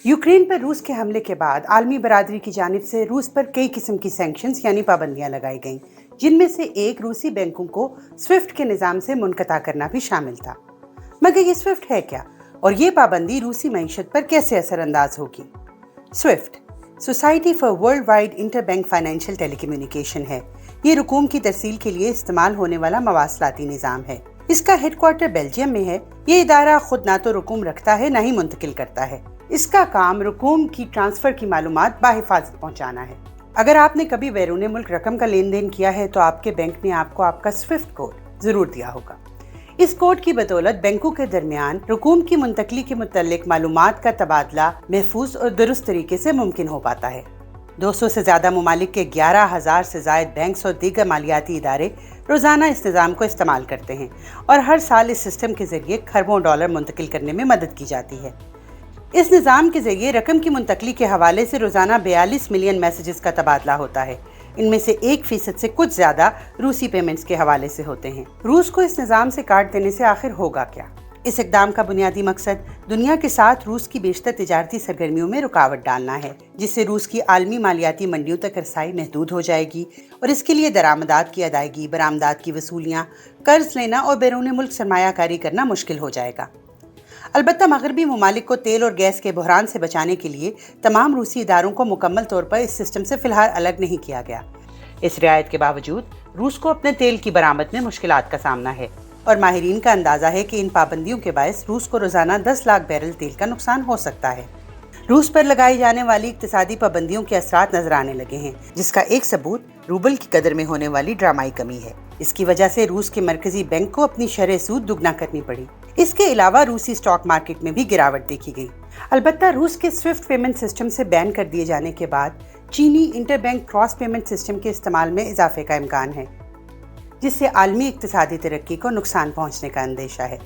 Ukraine पर रूस के हमले के बाद आलमी बरादरी की जानिब से रूस पर कई किस्म की सैंक्शंस यानी पाबंदियां लगाई गईं, जिनमें से एक रूसी बैंकों को स्विफ्ट के निज़ाम से मुनक़ता करना भी शामिल था। मगर ये स्विफ्ट है क्या और ये पाबंदी रूसी मईशत पर कैसे असरअंदाज होगी? Swift society for world wide interbank financial telecommunication है। ये रकूम की तरसील के लिए इस्तेमाल होने वाला मवासलाती निज़ाम है। इसका हेडक्वार्टर बेल्जियम में है। ये इदारा खुद ना तो रकूम रखता है ना ही मुंतकिल करता है। इसका काम रकूम की ट्रांसफर की मालूमात बाहिफाजत पहुंचाना है। अगर आपने कभी बैरून मुल्क रकम का लेन देन किया है तो आपके बैंक ने आपको आपका स्विफ्ट कोड जरूर दिया होगा। इस कोड की बदौलत बैंकों के दरमियान रकूम की मुंतकली के मुतल्लिक मालूमात का तबादला महफूज और दुरुस्त तरीके से मुमकिन हो पाता है। 200 से ज्यादा ममालिक के 11,000 से जायद बैंक्स और दीगर मालियाती इदारे रोजाना इस निज़ाम को इस्तेमाल करते हैं और हर साल इस सिस्टम के जरिए खरबों डॉलर मुंतकिल करने में मदद की जाती है। इस निज़ाम के जरिए रकम की मुंतकली के हवाले से रोजाना 42 मिलियन मैसेजेस का तबादला होता है। इनमें से 1% से कुछ ज्यादा रूसी पेमेंट्स के हवाले से होते हैं। रूस को इस निज़ाम से काट देने से आखिर होगा क्या? इस इक़दाम का बुनियादी मकसद दुनिया के साथ रूस की बेशतर तिजारती सरगर्मियों में रुकावट डालना है, जिससे रूस की आलमी मालियाती मंडियों तक रसाई महदूद हो जाएगी और इसके लिए दरामदात की अदायगी, बरामदात की वसूलियाँ, कर्ज लेना और बैरून मुल्क सरमायाकारी करना मुश्किल हो जाएगा। अलबत्ता मगरबी ममालिक को तेल और गैस के बहरान से बचाने के लिए तमाम रूसी इदारों को मुकम्मल तौर पर इस सिस्टम से फिलहाल अलग नहीं किया गया। इस रियायत के बावजूद रूस को अपने तेल की बरामद में मुश्किलात का सामना है और माहिरीन का अंदाजा है कि इन पाबंदियों के बायस रूस को रोजाना 10 लाख बैरल तेल का नुकसान हो सकता है। रूस पर लगाई जाने वाली इक्तिसादी पाबंदियों के असरात नजर आने लगे हैं, जिसका एक सबूत रूबल की कदर में होने वाली ड्रामाई कमी है। इसकी वजह से रूस के मरकजी बैंक को अपनी शरह सूद दुगना करनी पड़ी। इसके अलावा रूसी स्टॉक मार्केट में भी गिरावट देखी गई। अलबत्ता रूस के स्विफ्ट पेमेंट सिस्टम से बैन कर दिए जाने के बाद चीनी इंटरबैंक क्रॉस पेमेंट सिस्टम के इस्तेमाल में इजाफे का इम्कान है, जिससे आलमी इक्तिसादी तरक्की को नुकसान पहुंचने का अंदेशा है।